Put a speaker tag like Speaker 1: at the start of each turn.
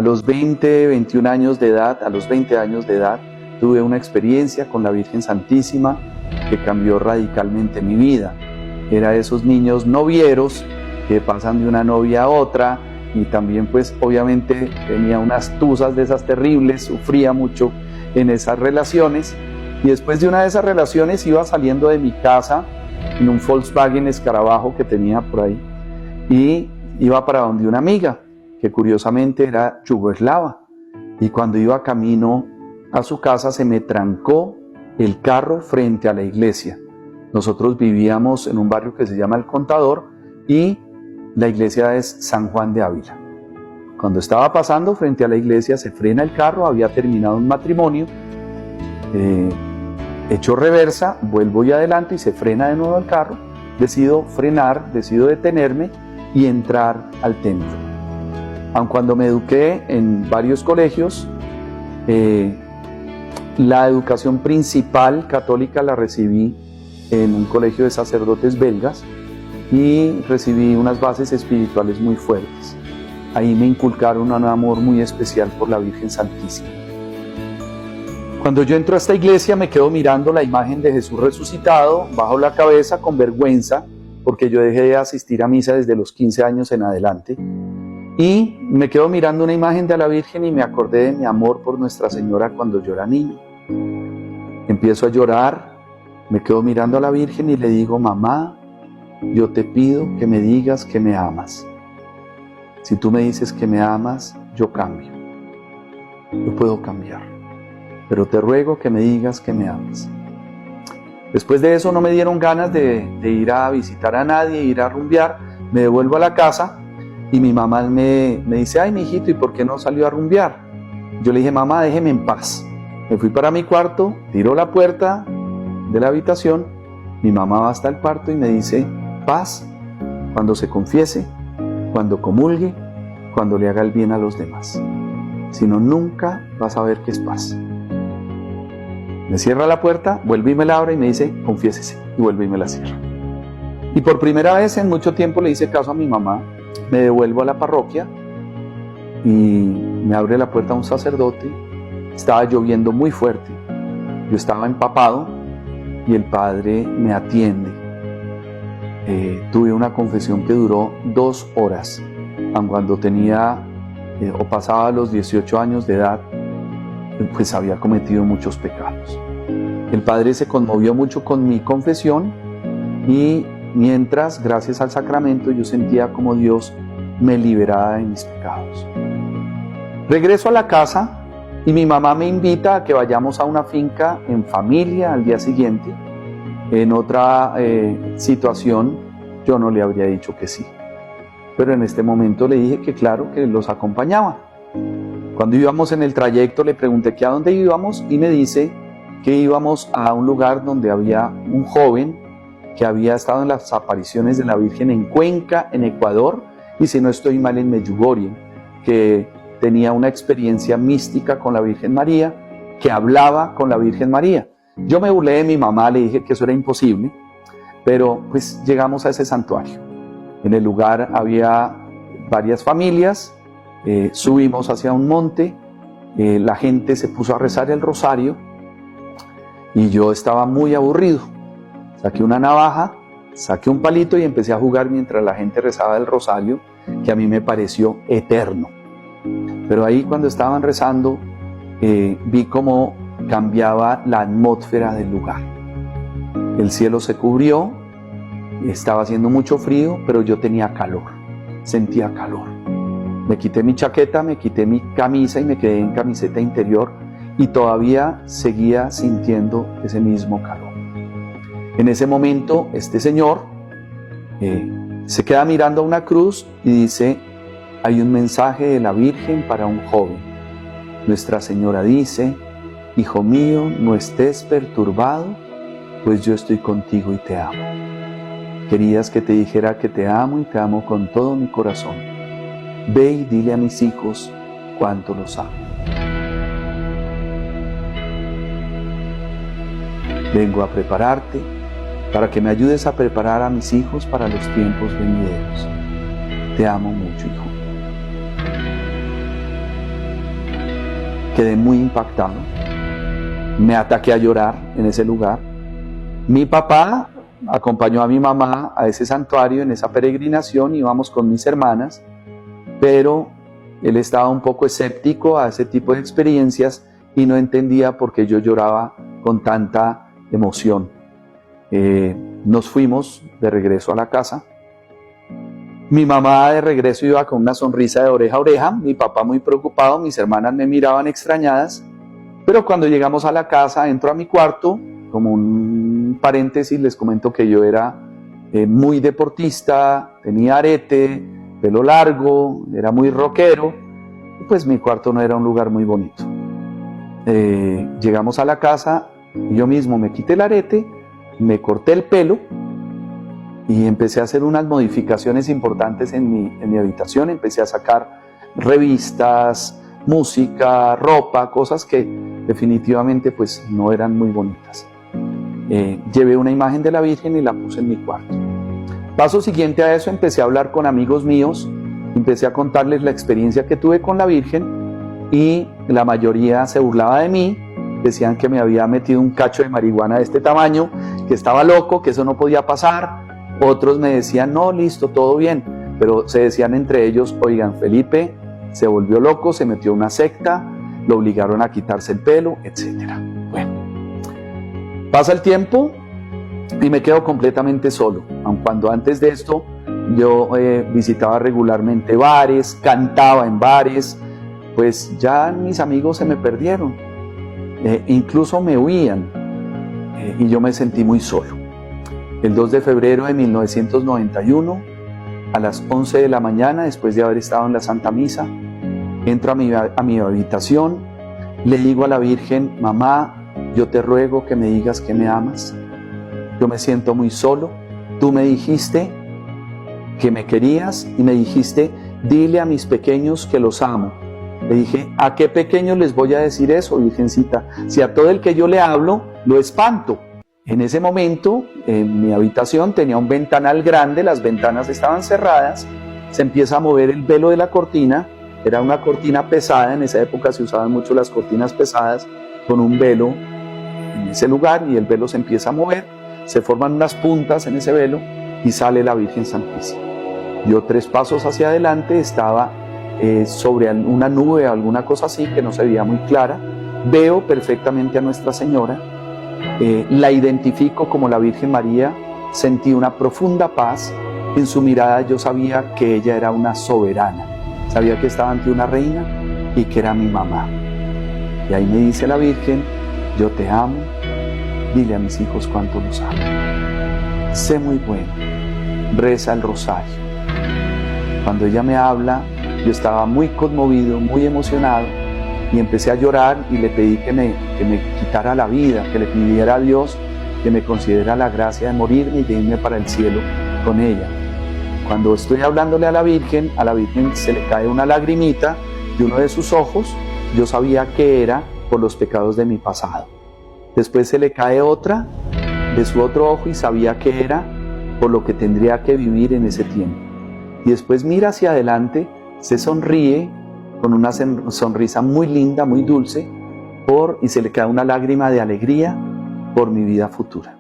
Speaker 1: A los 20, 21 años de edad, a los 20 años de edad, tuve una experiencia con la Virgen Santísima que cambió radicalmente mi vida. Era de esos niños novieros que pasan de una novia a otra, y también pues obviamente tenía unas tusas de esas terribles, sufría mucho en esas relaciones, y después de una de esas relaciones iba saliendo de mi casa en un Volkswagen Escarabajo que tenía por ahí, y iba para donde una amiga que curiosamente era yugoslava, y cuando iba camino a su casa se me trancó el carro frente a la iglesia. Nosotros vivíamos en un barrio que se llama El Contador y la iglesia es San Juan de Ávila. Cuando estaba pasando frente a la iglesia se frena el carro, había terminado un matrimonio, echo reversa, vuelvo y adelante y se frena de nuevo el carro. Decido frenar, decido detenerme y entrar al templo. Aun cuando me eduqué en varios colegios, la educación principal católica la recibí en un colegio de sacerdotes belgas y recibí unas bases espirituales muy fuertes. Ahí me inculcaron un amor muy especial por la Virgen Santísima. Cuando yo entro a esta iglesia me quedo mirando la imagen de Jesús resucitado, bajo la cabeza con vergüenza, porque yo dejé de asistir a misa desde los 15 años en adelante. Y me quedo mirando una imagen de la Virgen y me acordé de mi amor por Nuestra Señora cuando yo era niño. Empiezo a llorar, me quedo mirando a la Virgen y le digo: mamá, yo te pido que me digas que me amas. Si tú me dices que me amas, yo cambio. Yo puedo cambiar, pero te ruego que me digas que me amas. Después de eso no me dieron ganas de ir a visitar a nadie, ir a rumbear. Me devuelvo a la casa y mi mamá me dice: ay, mijito, ¿y por qué no salió a rumbear? Yo le dije: mamá, déjeme en paz. Me fui para mi cuarto, tiro la puerta de la habitación, mi mamá va hasta el cuarto y me dice: paz, cuando se confiese, cuando comulgue, cuando le haga el bien a los demás. Si no, nunca vas a ver qué es paz. Me cierra la puerta, vuelve y me la abre y me dice: confiésese, y vuelve y me la cierra. Y por primera vez en mucho tiempo le hice caso a mi mamá. Me devuelvo a la parroquia y me abre la puerta un sacerdote. Estaba lloviendo muy fuerte, yo estaba empapado y el padre me atiende. Tuve una confesión que duró 2 horas, aun cuando tenía o pasaba los 18 años de edad, pues había cometido muchos pecados. El padre se conmovió mucho con mi confesión y mientras, gracias al sacramento, yo sentía como Dios me liberaba de mis pecados. Regreso a la casa y mi mamá me invita a que vayamos a una finca en familia al día siguiente. En otra situación yo no le habría dicho que sí, pero en este momento le dije que claro, que los acompañaba. Cuando íbamos en el trayecto le pregunté que a dónde íbamos y me dice que íbamos a un lugar donde había un joven que había estado en las apariciones de la Virgen en Cuenca, en Ecuador, y si no estoy mal en Medjugorje, que tenía una experiencia mística con la Virgen María, que hablaba con la Virgen María. Yo me burlé de mi mamá, le dije que eso era imposible, pero pues llegamos a ese santuario. En el lugar había varias familias, subimos hacia un monte, la gente se puso a rezar el rosario y yo estaba muy aburrido. Saqué una navaja, saqué un palito y empecé a jugar mientras la gente rezaba el rosario, que a mí me pareció eterno. Pero ahí cuando estaban rezando, vi cómo cambiaba la atmósfera del lugar. El cielo se cubrió, estaba haciendo mucho frío, pero yo tenía calor, sentía calor. Me quité mi chaqueta, me quité mi camisa y me quedé en camiseta interior y todavía seguía sintiendo ese mismo calor. En ese momento, este señor se queda mirando a una cruz y dice: hay un mensaje de la Virgen para un joven. Nuestra Señora dice: hijo mío, no estés perturbado, pues yo estoy contigo y te amo. Querías que te dijera que te amo y te amo con todo mi corazón. Ve y dile a mis hijos cuánto los amo. Vengo a prepararte para que me ayudes a preparar a mis hijos para los tiempos venideros. Te amo mucho, hijo. quedé muy impactado, me ataqué a llorar en ese lugar. Mi papá acompañó a mi mamá a ese santuario, en esa peregrinación, íbamos con mis hermanas, pero él estaba un poco escéptico a ese tipo de experiencias y no entendía por qué yo lloraba con tanta emoción. Nos fuimos de regreso a la casa. Mi mamá de regreso iba con una sonrisa de oreja a oreja, mi papá muy preocupado, mis hermanas me miraban extrañadas, pero cuando llegamos a la casa, entro a mi cuarto. Como un paréntesis, les comento que yo era muy deportista, tenía arete, pelo largo, era muy rockero, pues mi cuarto no era un lugar muy bonito. Llegamos a la casa, yo mismo me quité el arete, me corté el pelo y empecé a hacer unas modificaciones importantes en mi habitación. Empecé a sacar revistas, música, ropa, cosas que definitivamente pues no eran muy bonitas. Llevé una imagen de la Virgen y la puse en mi cuarto. Paso siguiente a eso, empecé a hablar con amigos míos, empecé a contarles la experiencia que tuve con la Virgen y la mayoría se burlaba de mí, decían que me había metido un cacho de marihuana de este tamaño, que estaba loco, que eso no podía pasar. Otros me decían, no, listo, todo bien, pero se decían entre ellos, oigan, Felipe se volvió loco, se metió a una secta, lo obligaron a quitarse el pelo, etc. Bueno, pasa el tiempo y me quedo completamente solo, aun cuando antes de esto yo visitaba regularmente bares, cantaba en bares, pues ya mis amigos se me perdieron, incluso me huían y yo me sentí muy solo. El 2 de febrero de 1991, a las 11 de la mañana, después de haber estado en la Santa Misa, entro a mi habitación, le digo a la Virgen, mamá, yo te ruego que me digas que me amas. Yo me siento muy solo. Tú me dijiste que me querías y me dijiste, dile a mis pequeños que los amo. Le dije, ¿a qué pequeños les voy a decir eso, Virgencita? Si a todo el que yo le hablo, lo espanto. En ese momento, en mi habitación tenía un ventanal grande, las ventanas estaban cerradas, se empieza a mover el velo de la cortina, era una cortina pesada, en esa época se usaban mucho las cortinas pesadas, con un velo en ese lugar y el velo se empieza a mover, se forman unas puntas en ese velo y sale la Virgen Santísima. Yo 3 pasos hacia adelante estaba sobre una nube o alguna cosa así que no se veía muy clara, veo perfectamente a Nuestra Señora, la identifico como la Virgen María, sentí una profunda paz, en su mirada yo sabía que ella era una soberana, sabía que estaba ante una reina y que era mi mamá. Y ahí me dice la Virgen, yo te amo, dile a mis hijos cuánto los amo. Sé muy bueno, reza el rosario. Cuando ella me habla, yo estaba muy conmovido, muy emocionado, y empecé a llorar y le pedí que me quitara la vida, que le pidiera a Dios que me concediera la gracia de morirme y de irme para el cielo con ella. Cuando estoy hablándole a la Virgen se le cae una lagrimita de uno de sus ojos. Yo sabía que era por los pecados de mi pasado. Después se le cae otra de su otro ojo y sabía que era por lo que tendría que vivir en ese tiempo. Y después mira hacia adelante, se sonríe con una sonrisa muy linda, muy dulce, y se le cae una lágrima de alegría por mi vida futura.